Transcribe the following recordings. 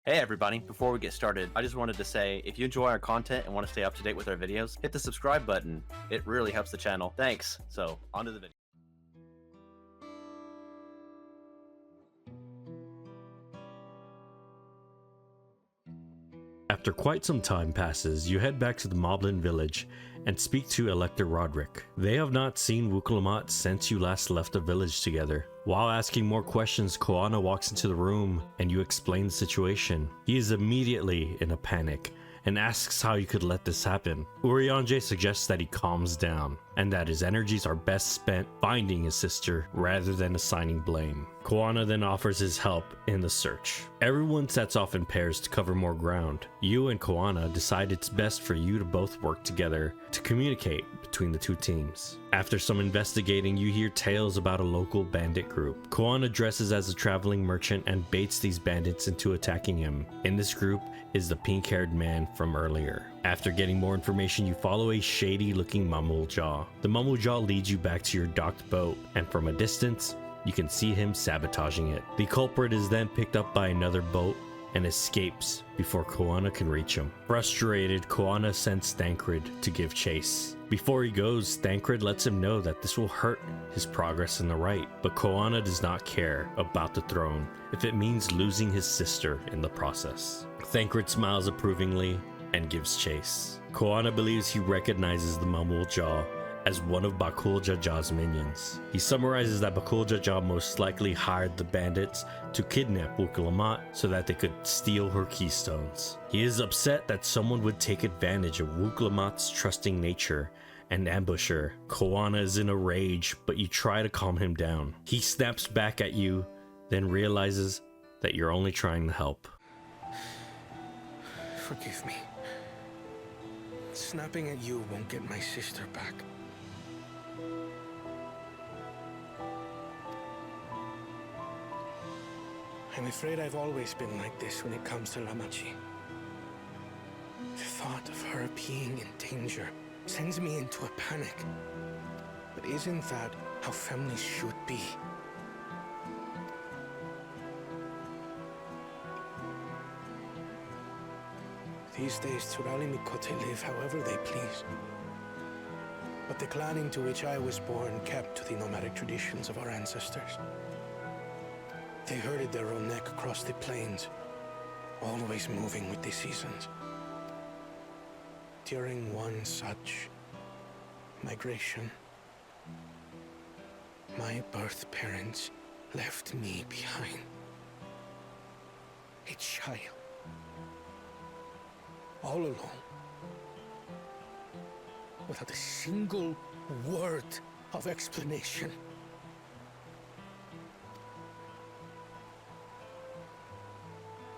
Hey everybody, before we get started, I just wanted to say if you enjoy our content and want to stay up to date with our videos, hit the subscribe button. It really helps the channel. Thanks. So, on to the video. After quite some time passes, you head back to the Moblin village and speak to Elector Roderick. They have not seen Wuk Lamat since you last left the village together. While asking more questions, Koana walks into the room and you explain the situation. He is immediately in a panic and asks how you could let this happen. Urianger suggests that he calms down and that his energies are best spent finding his sister rather than assigning blame. Koana then offers his help in the search. Everyone sets off in pairs to cover more ground. You and Koana decide it's best for you to both work together to communicate between the two teams. After some investigating, you hear tales about a local bandit group. Koana dresses as a traveling merchant and baits these bandits into attacking him. In this group is the pink-haired man from earlier. After getting more information, you follow a shady-looking Mumble Jaw. The Mumble Jaw leads you back to your docked boat, and from a distance, you can see him sabotaging it. The culprit is then picked up by another boat and escapes before Koana can reach him. Frustrated, Koana sends Thancred to give chase. Before he goes, Thancred lets him know that this will hurt his progress in the right, but Koana does not care about the throne if it means losing his sister in the process. Thancred smiles approvingly and gives chase. Koana believes he recognizes the Mumble Jaw as one of Bakul Jaja's minions. He summarizes that Bakul Jaja most likely hired the bandits to kidnap Wuk Lamat so that they could steal her keystones. He is upset that someone would take advantage of Wuk Lamat's trusting nature and ambush her. Koana is in a rage, but you try to calm him down. He snaps back at you, then realizes that you're only trying to help. Forgive me. Snapping at you won't get my sister back. I'm afraid I've always been like this when it comes to Lamachi. The thought of her being in danger sends me into a panic. But isn't that how families should be? These days, Turali Mikote live however they please. But the clan into which I was born kept to the nomadic traditions of our ancestors. They herded their own neck across the plains, always moving with the seasons. During one such migration, my birth parents left me behind. A child. All alone. Without a single word of explanation.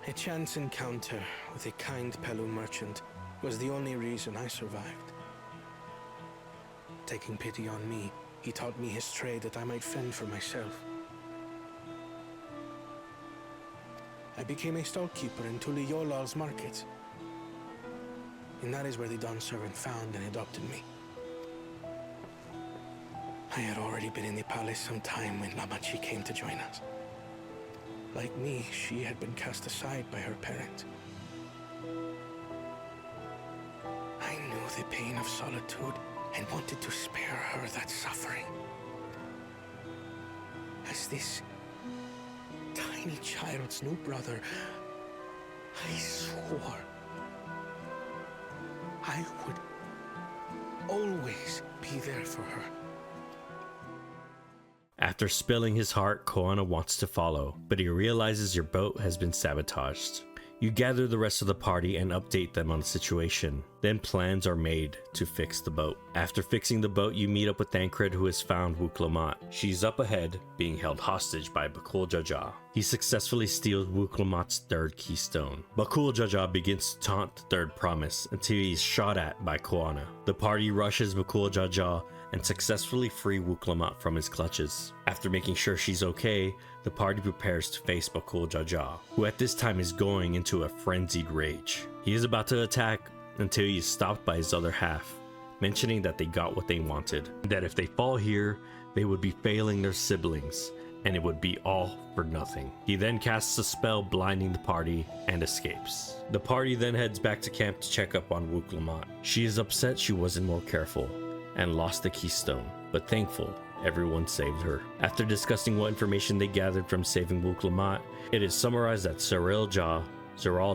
A chance encounter with a kind Pelu merchant was the only reason I survived. Taking pity on me, he taught me his trade that I might fend for myself. I became a stallkeeper in Tuliyolal's market. And that is where the Dawn servant found and adopted me. I had already been in the palace some time when Lamachi came to join us. Like me, she had been cast aside by her parents. I knew the pain of solitude and wanted to spare her that suffering. As this tiny child's new brother, I swore I would always be there for her. After spilling his heart, Koana wants to follow, but he realizes your boat has been sabotaged. You gather the rest of the party and update them on the situation. Then plans are made to fix the boat. After fixing the boat, you meet up with Thancred, who has found Wuk Lamat. She's up ahead, being held hostage by Bakul Jaja. He successfully steals Wuk Lamat's third keystone. Bakul Jaja begins to taunt the third promise until he's shot at by Koana. The party rushes Bakul Jaja and successfully free Wuk Lamat from his clutches. After making sure she's okay, the party prepares to face Bakul Jaja, who at this time is going into a frenzied rage. He is about to attack until he is stopped by his other half, mentioning that they got what they wanted, that if they fall here, they would be failing their siblings, and it would be all for nothing. He then casts a spell blinding the party and escapes. The party then heads back to camp to check up on Wuk Lamat. She is upset she wasn't more careful and lost the keystone, but thankful everyone saved her. After discussing what information they gathered from saving Wuk Lamat, it is summarized that Zoral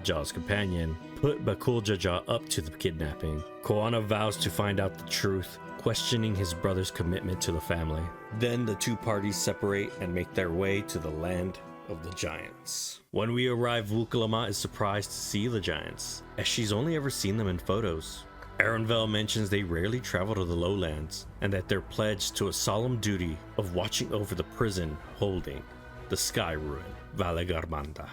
Jaw's companion, put Bakul Jaja up to the kidnapping. Koana vows to find out the truth, questioning his brother's commitment to the family. Then the two parties separate and make their way to the land of the giants. When we arrive, Wuk Lamat is surprised to see the giants, as she's only ever seen them in photos. Arenvel mentions they rarely travel to the lowlands, and that they're pledged to a solemn duty of watching over the prison holding the sky ruin, Valagarmanda.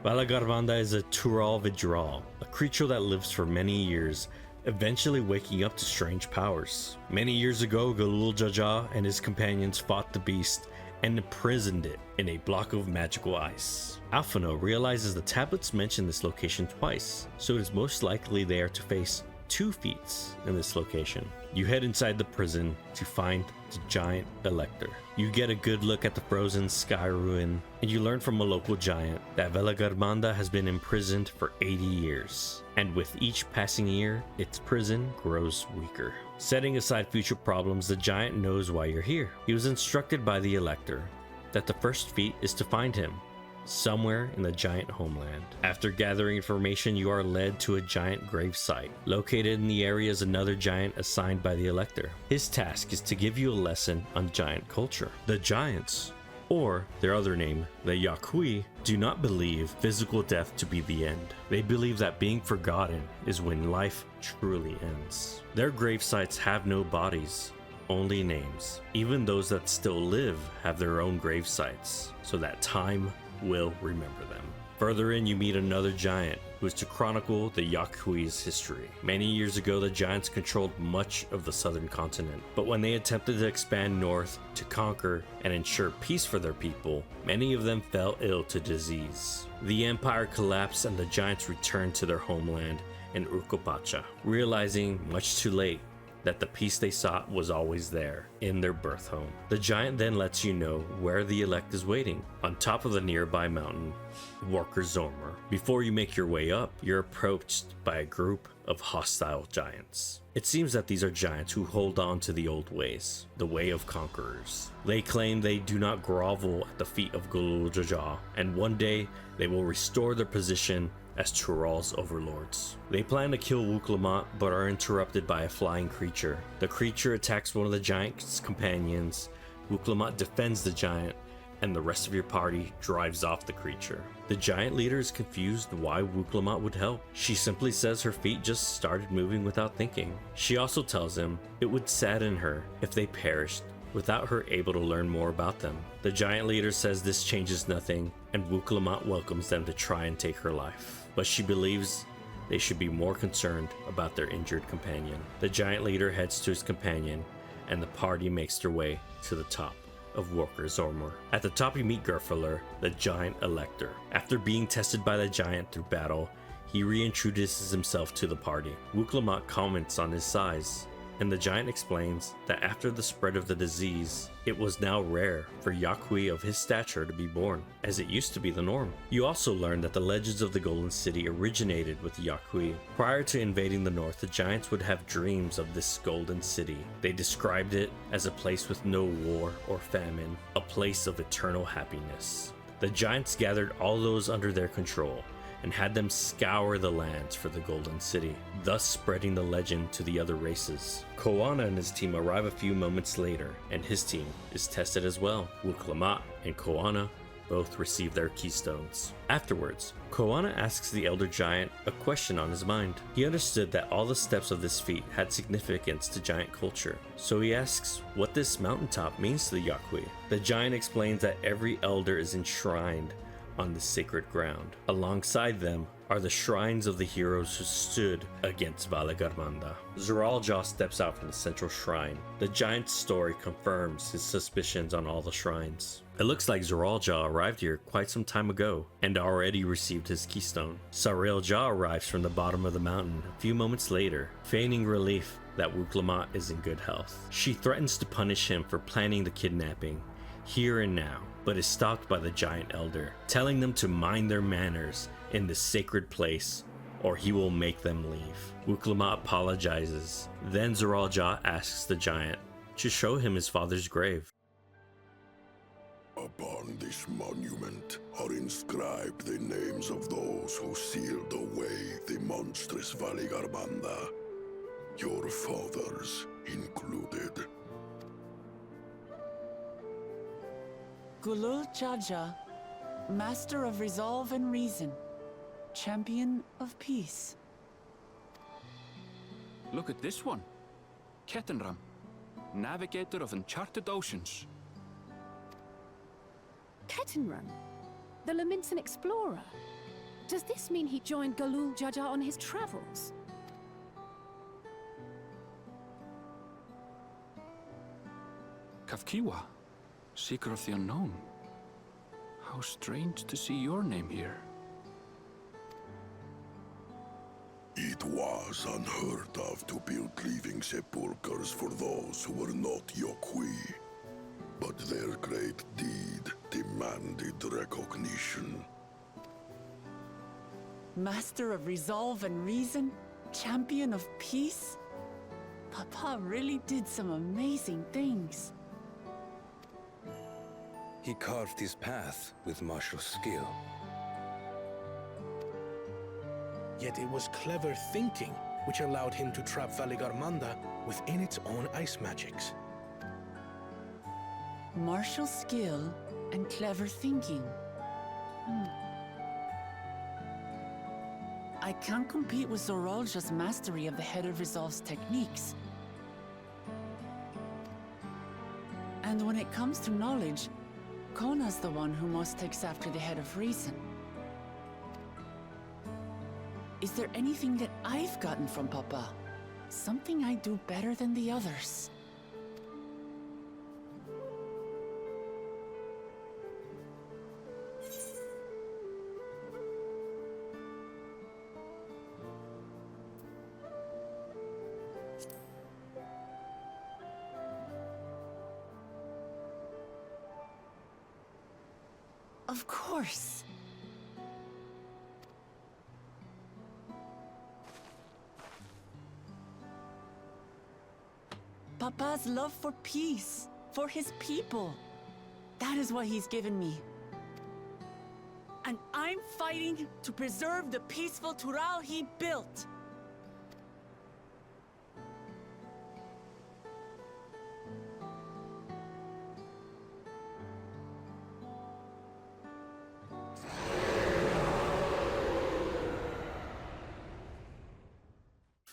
Valagarmanda is a Tural Vidral, a creature that lives for many years, eventually waking up to strange powers. Many years ago, Galul Jaja and his companions fought the beast and imprisoned it in a block of magical ice. Alphino realizes the tablets mention this location twice, so it is most likely they are to face 2 feats in this location. You head inside the prison to find the giant elector. You get a good look at the frozen sky ruin, and you learn from a local giant that Valagarmanda has been imprisoned for 80 years, and with each passing year, its prison grows weaker. Setting aside future problems, the giant knows why you're here. He was instructed by the elector that the first feat is to find him somewhere in the giant homeland. After gathering information, you are led to a giant grave site. Located in the area is another giant assigned by the elector. His task is to give you a lesson on giant culture. The giants, or their other name, the Yakui, do not believe physical death to be the end. They believe that being forgotten is when life truly ends. Their grave sites have no bodies, only names. Even those that still live have their own grave sites, so that time will remember them. Further in, you meet another giant who is to chronicle the Yakui's history. Many years ago, the giants controlled much of the southern continent, but when they attempted to expand north to conquer and ensure peace for their people, many of them fell ill to disease. The empire collapsed and the giants returned to their homeland in Urkopacha, realizing much too late that the peace they sought was always there, in their birth home. The giant then lets you know where the elect is waiting, on top of the nearby mountain, Worker Zormer. Before you make your way up, you're approached by a group of hostile giants. It seems that these are giants who hold on to the old ways, the way of conquerors. They claim they do not grovel at the feet of Galul Jaja, and one day they will restore their position as Tural's overlords. They plan to kill Wuk Lamat, but are interrupted by a flying creature. The creature attacks one of the giant's companions. Wuk Lamat defends the giant, and the rest of your party drives off the creature. The giant leader is confused why Wuk Lamat would help. She simply says her feet just started moving without thinking. She also tells him it would sadden her if they perished without her able to learn more about them. The giant leader says this changes nothing, and Wuk Lamat welcomes them to try and take her life. But she believes they should be more concerned about their injured companion. The giant leader heads to his companion, and the party makes their way to the top of Worker Zormer. At the top you meet Gerfeller, the giant elector. After being tested by the giant through battle, he reintroduces himself to the party. Wuk Lamat comments on his size, and the giant explains that after the spread of the disease, it was now rare for Yakui of his stature to be born, as it used to be the norm. You also learn that the legends of the Golden City originated with Yakui. Prior to invading the north, the giants would have dreams of this golden city. They described it as a place with no war or famine, a place of eternal happiness. The giants gathered all those under their control and had them scour the lands for the Golden City, thus spreading the legend to the other races. Koana and his team arrive a few moments later, and his team is tested as well. Wuk Lamat and Koana both receive their keystones. Afterwards, Koana asks the Elder Giant a question on his mind. He understood that all the steps of this feat had significance to giant culture, so he asks what this mountaintop means to the Yakui. The giant explains that every elder is enshrined on the sacred ground. Alongside them are the shrines of the heroes who stood against Valagarmanda. Zoral Jaw steps out from the central shrine. The giant's story confirms his suspicions on all the shrines. It looks like Zoral Jaw arrived here quite some time ago and already received his keystone. Zoral Jaw arrives from the bottom of the mountain a few moments later, feigning relief that Wuk Lamat is in good health. She threatens to punish him for planning the kidnapping here and now. but is stopped by the giant elder, telling them to mind their manners in this sacred place or he will make them leave. Wuk Lamat apologizes. Then Zoral Ja asks the giant to show him his father's grave. Upon this monument are inscribed the names of those who sealed away the monstrous Valigarbanda, your fathers included. Gulul Jaja, Master of Resolve and Reason, Champion of Peace. Look at this one. Ketenram, Navigator of Uncharted Oceans. Ketenram, the Laminsan explorer. Does this mean he joined Gulul Jaja on his travels? Kafkiwa, Seeker of the Unknown. How strange to see your name here. It was unheard of to build living sepulchres for those who were not Yokwi. But their great deed demanded recognition. Master of Resolve and Reason, Champion of Peace? Papa really did some amazing things. He carved his path with martial skill. Yet it was clever thinking which allowed him to trap Valigarmanda within its own ice magics. Martial skill and clever thinking. I can't compete with Zoralja's mastery of the Head of Resolve's techniques. And when it comes to knowledge, Kona's the one who most takes after the Head of Reason. Is there anything that I've gotten from Papa? Something I do better than the others? Of course. Papa's love for peace, for his people. That is what he's given me. And I'm fighting to preserve the peaceful Tural he built.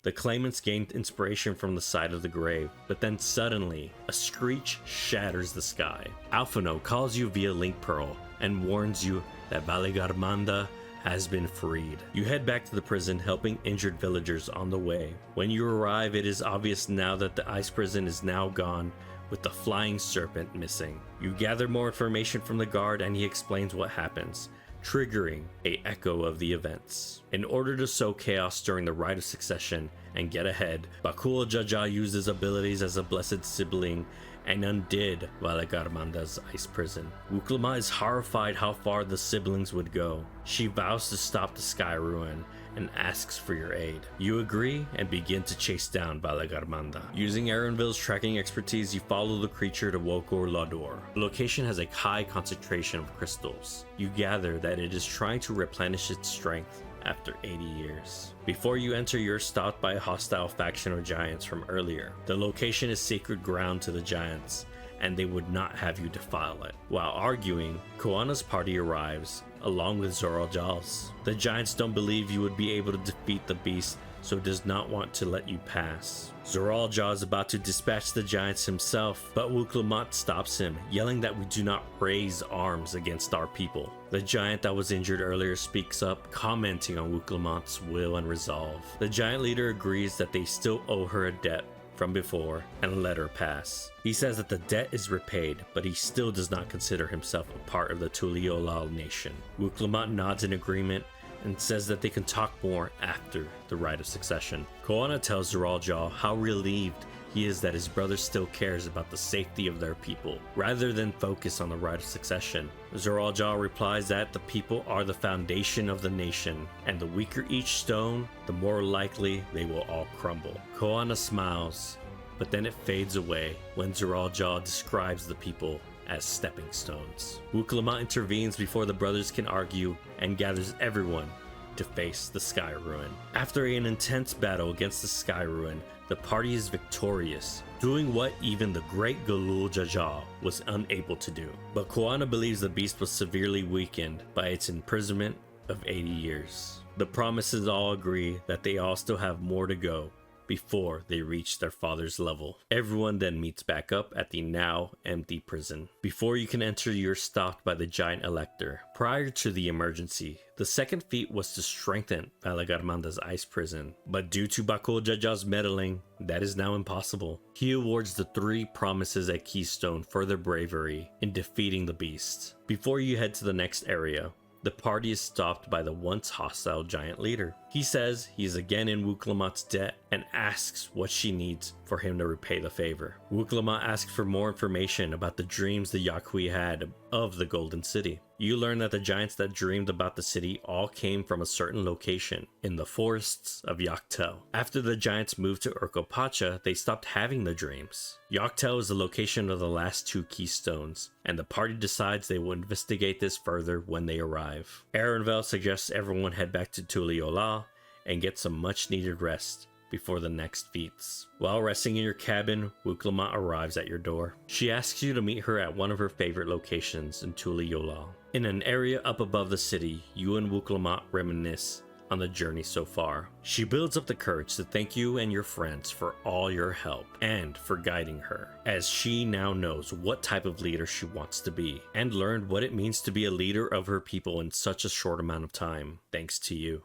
The claimants gained inspiration from the sight of the grave, but then suddenly, a screech shatters the sky. Alphino calls you via Link Pearl and warns you that Valigarmanda has been freed. You head back to the prison, helping injured villagers on the way. When you arrive, it is obvious now that the ice prison is now gone, with the flying serpent missing. You gather more information from the guard and he explains what happens, triggering an echo of the events. In order to sow chaos during the Rite of Succession and get ahead, Bakula Jaja used his abilities as a blessed sibling and undid Valigarmanda's ice prison. Wuk Lamat is horrified how far the siblings would go. She vows to stop the Sky Ruin and asks for your aid. You agree and begin to chase down Valigarmanda. Using Aaronville's tracking expertise, you follow the creature to Wokor Lador. The location has a high concentration of crystals. You gather that it is trying to replenish its strength after 80 years. Before you enter, you're stopped by a hostile faction of giants from earlier. The location is sacred ground to the giants, and they would not have you defile it. While arguing, Koana's party arrives, along with Zoral Ja's. The giants don't believe you would be able to defeat the beast, so does not want to let you pass. Zoral Ja is about to dispatch the giants himself, but Wuk Lamat stops him, yelling that we do not raise arms against our people. The giant that was injured earlier speaks up, commenting on Wuk Lamat's will and resolve. The giant leader agrees that they still owe her a debt from before and let her pass. He says that the debt is repaid, but he still does not consider himself a part of the Tuliolal nation. Wuk Lamat nods in agreement and says that they can talk more after the Rite of Succession. Koana tells Zoral Ja how relieved he is that his brother still cares about the safety of their people, rather than focus on the right of succession. Zoral Jah replies that the people are the foundation of the nation, and the weaker each stone, the more likely they will all crumble. Koana smiles, but then it fades away when Zoral Jah describes the people as stepping stones. Wuk Lamat intervenes before the brothers can argue and gathers everyone to face the Sky Ruin. After an intense battle against the Sky Ruin, the party is victorious, doing what even the great Galul Jaja was unable to do. But Koana believes the beast was severely weakened by its imprisonment of 80 years. The promises all agree that they all still have more to go before they reach their father's level. Everyone then meets back up at the now empty prison. Before you can enter, you're stopped by the giant elector. Prior to the emergency, the second feat was to strengthen Valagarmanda's ice prison, but due to Bakul Jaja's meddling, that is now impossible. He awards the 3 promises at Keystone for their bravery in defeating the beast. Before you head to the next area, the party is stopped by the once hostile giant leader. He says he is again in Wuk Lamat's debt and asks what she needs for him to repay the favor. Wuk Lamat asks for more information about the dreams the Yaqui had of the Golden City. You learn that the giants that dreamed about the city all came from a certain location in the forests of Yoctel. After the giants moved to Urkopacha, they stopped having the dreams. Yoctel is the location of the last 2 keystones, and the party decides they will investigate this further when they arrive. Arenvel suggests everyone head back to Tuliola and get some much needed rest before the next feats. While resting in your cabin, Wuk Lamat arrives at your door. She asks you to meet her at one of her favorite locations in Tuliola. In an area up above the city, you and Wuk Lamat reminisce on the journey so far. She builds up the courage to thank you and your friends for all your help and for guiding her, as she now knows what type of leader she wants to be and learned what it means to be a leader of her people in such a short amount of time, thanks to you.